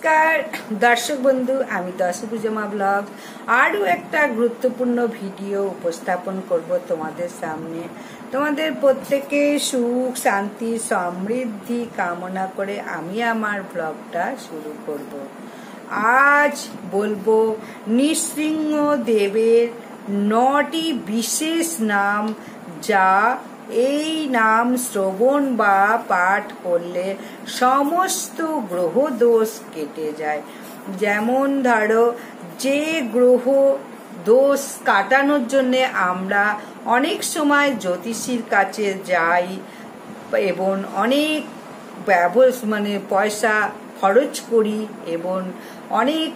नमस्कार दर्शक बंधु आमी दशभुजा ब्लग आरो एकटा गुरुत्वपूर्ण भिडियो उपस्थापन करब तोमादेर सामने। तोमादेर प्रत्येके सुख शांति समृद्धि कामना करे आमी आमार ब्लगटा शुरू करब। आज बोलबो नृसिंह देवेर 9टी विशेष नाम जा এই নাম শ্রবণ বা পাঠ করলে সমস্ত গ্রহ দোষ কেটে যায়। যেমন ধরো যে গ্রহ দোষ কাটানোর জন্য আমরা অনেক সময় জ্যোতিষীর কাছে যাই এবং অনেক পয়সা খরচ করি এবং অনেক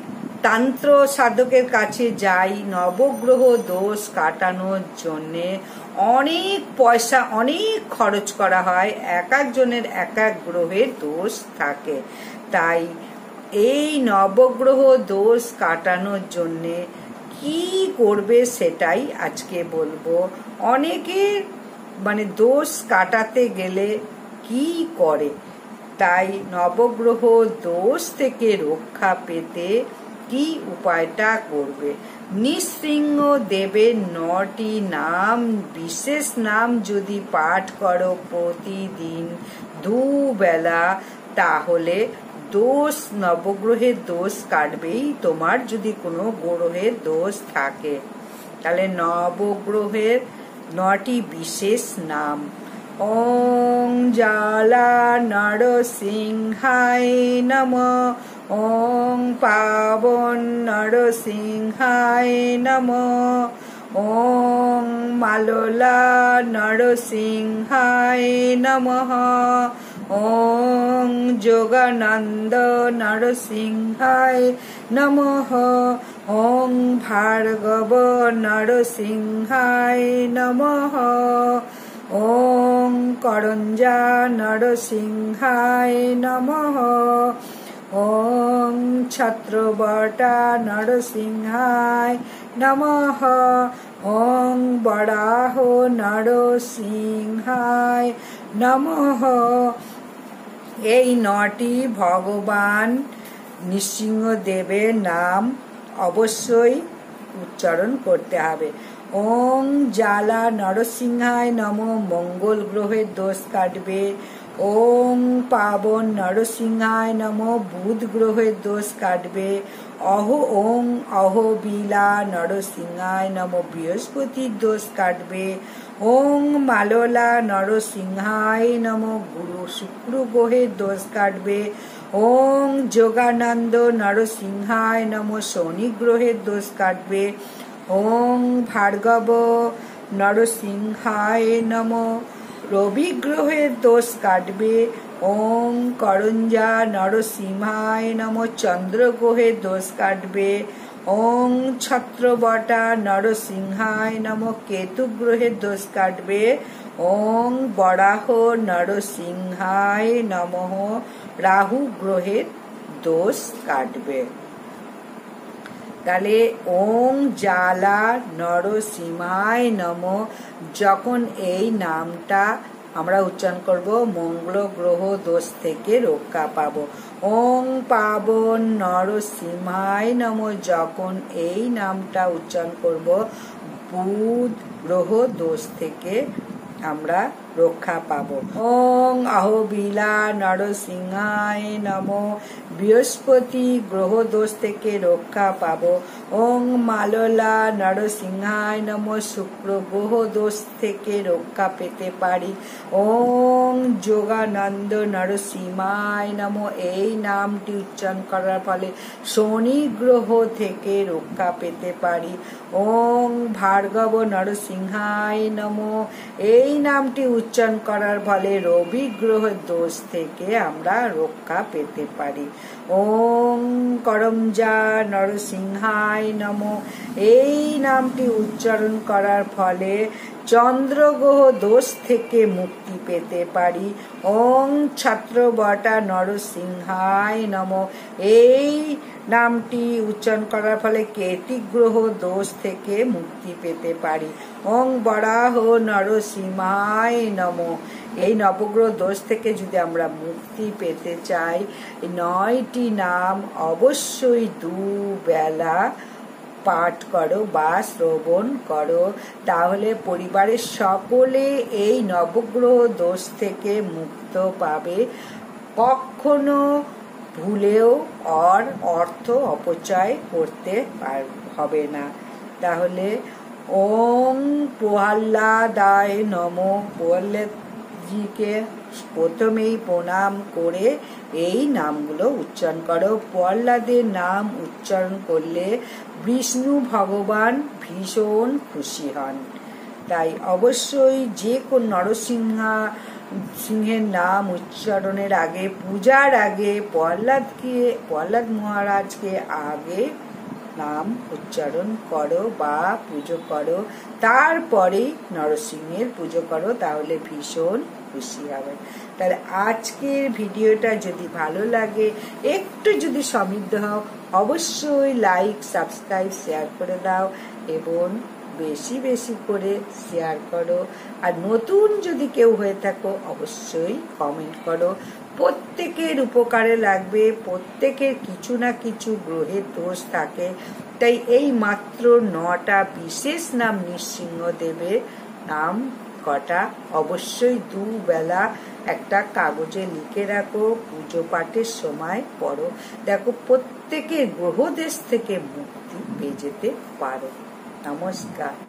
তন্ত্র সাধকের কাছে যাই নবগ্রহ দোষ কাটানোর জন্যে অনেক পয়সা অনেক খরচ করা হয়। এক একজনের এক এক গ্রহের দোষ থাকে, তাই এই নবগ্রহ দোষ কাটানোর জন্যে কি করবে সেটাই আজকে বলবো। অনেকের দোষ কাটাতে গেলে কি করে, তাই নবগ্রহ দোষ থেকে রক্ষা পেতে কি উপায়টা করবে। নৃসিংহ দেবের 9টি নাম বিশেষ নাম যদি পাঠ করো প্রতিদিন দুবেলা, তাহলে দোষ নবগ্রহের দোষ কাটবেই। তোমার যদি কোনো গ্রহের দোষ থাকে তাহলে নবগ্রহের 9টি বিশেষ নাম। ওং জালা নরসিংহায় নমঃ, ওং পাবন নরসিংহায় নমঃ, ওং মাললা নরসিংহায় নমঃ, ওং যোগানন্দ নরসিংহায় নমঃ, ওং ভার্গব নরসিংহায় নমঃ, ওং করঞ্জা নরসিংহায় নমঃ, ওং ছত্রবটা নরসিংহায় নমঃ, ওং বরাহ নরসিংহায় নমঃ। এই 9টি ভগবান নৃসিংহদেবের নাম অবশ্যই উচ্চারণ করতে হবে। ওং জালা নরসিংহায় নমঃ, মঙ্গল গ্রহের দোষ কাটবে। ওং পাবন নরসিংহায় নমঃ, বুধ গ্রহের দোষ কাটবে। ওং অহবিলা নরসিংহায় নমঃ, বৃহস্পতির দোষ কাটবে। ওং মাললা নরসিংহায় নমঃ, শুক্র গ্রহের দোষ কাটবে। ওং যোগানন্দ নরসিংহায় নমঃ, শনি গ্রহের দোষ কাটবে। ওং ভার্গব নরসিংহায় নমঃ, রবি গ্রহের দোষ কাটবে। ওং করঞ্জা নরসিংহায় নমঃ, চন্দ্র গ্রহের দোষ কাটবে। ওং ছত্রবটা নরসিংহায় নমঃ, কেতু গ্রহের দোষ কাটবে। ওং বরাহ নরসিংহায় নমঃ, রাহু গ্রহের দোষ কাটবে। তাহলে ওং জালা নরসিংহায় নমঃ যখন এই নামটা আমরা উচ্চারণ করব, মঙ্গল গ্রহ দোষ থেকে রক্ষা পাবো। ওং পাবন নরসিংহায় নমঃ যখন এই নামটা উচ্চারণ করব, বুধ গ্রহ দোষ থেকে আমরা রক্ষা পাবো। ওং অহবিলা নরসিংহায় নমঃ, বৃহস্পতি গ্রহ দোষ থেকে রক্ষা পাবো। ওং মাললা নরসিংহায় নমঃ, শুক্র গ্রহ দোষ থেকে রক্ষা পেতে পারি। ওং যোগানন্দ নরসিংহায় নমঃ এই নামটি উচ্চারণ করার ফলে শনি গ্রহ থেকে রক্ষা পেতে পারি। ওং ভার্গব নরসিংহায় নমঃ এই নামটি উচ্চারণ করার ফলে রবি গ্রহের দোষ থেকে আমরা রক্ষা পেতে পারি। ওং করমজা নরসিংহায় নমঃ এই নামটি উচ্চারণ করার ফলে চন্দ্রগ্রহ দোষ থেকে মুক্তি পেতে পারি। ওং ছত্রবটা নরসিংহায় নমঃ। এই নামটি উচ্চারণ করার ফলে কেতু গ্রহ দোষ থেকে মুক্তি পেতে পারি। ওং বরাহ নরসিংহায় নমঃ। এই নবগ্রহ দোষ থেকে যদি আমরা মুক্তি পেতে চাই, 9টি নাম অবশ্যই দুবেলা পাঠ করো বা শ্রবণ করো, তাহলে পরিবারের সকলে এই নবগ্রহ দোষ থেকে মুক্ত পাবে। কখনো ভুলেও অর্থ অপচয় করতে হবে না। তাহলে ওং প্রহ্লাদায় নমঃ। প্রহ্লাদজিকে প্রথমেই প্রণাম করে এই নামগুলো উচ্চারণ করো। প্রহ্লাদের নাম উচ্চারণ করলে বিষ্ণু ভগবান ভীষণ খুশি হন। তাই অবশ্যই যে কোন সিংহের নাম উচ্চারণের আগে, পূজার আগে প্রহ্লাদ মহারাজকে আগে নাম উচ্চারণ করো বা পুজো করো, তারপরে নরসিংহের পুজো করো, তাহলে ভীষণ খুশি হবে। তাহলে আজকের ভিডিওটা যদি ভালো লাগে, একটু যদি সমৃদ্ধ হও, অবশ্যই লাইক, সাবস্ক্রাইব, শেয়ার করে দাও এবং বেশি বেশি করে শেয়ার করো। আর নতুন যদি কেউ হয়ে থাকো অবশ্যই কমেন্ট করো। প্রত্যেকের উপকারে লাগবে। প্রত্যেকের কিছু না কিছু গ্রহের দোষ থাকে, তাই এই মাত্র 9টা বিশেষ নাম নৃসিংহদেবের নাম কটা অবশ্যই দুবেলা একটা কাগজে লিখে রাখো, পুজো পাঠের সময় পড়ো। দেখো প্রত্যেকের গ্রহ দেশ থেকে মুক্তি পেয়ে যেতে পারো। নমস্কার।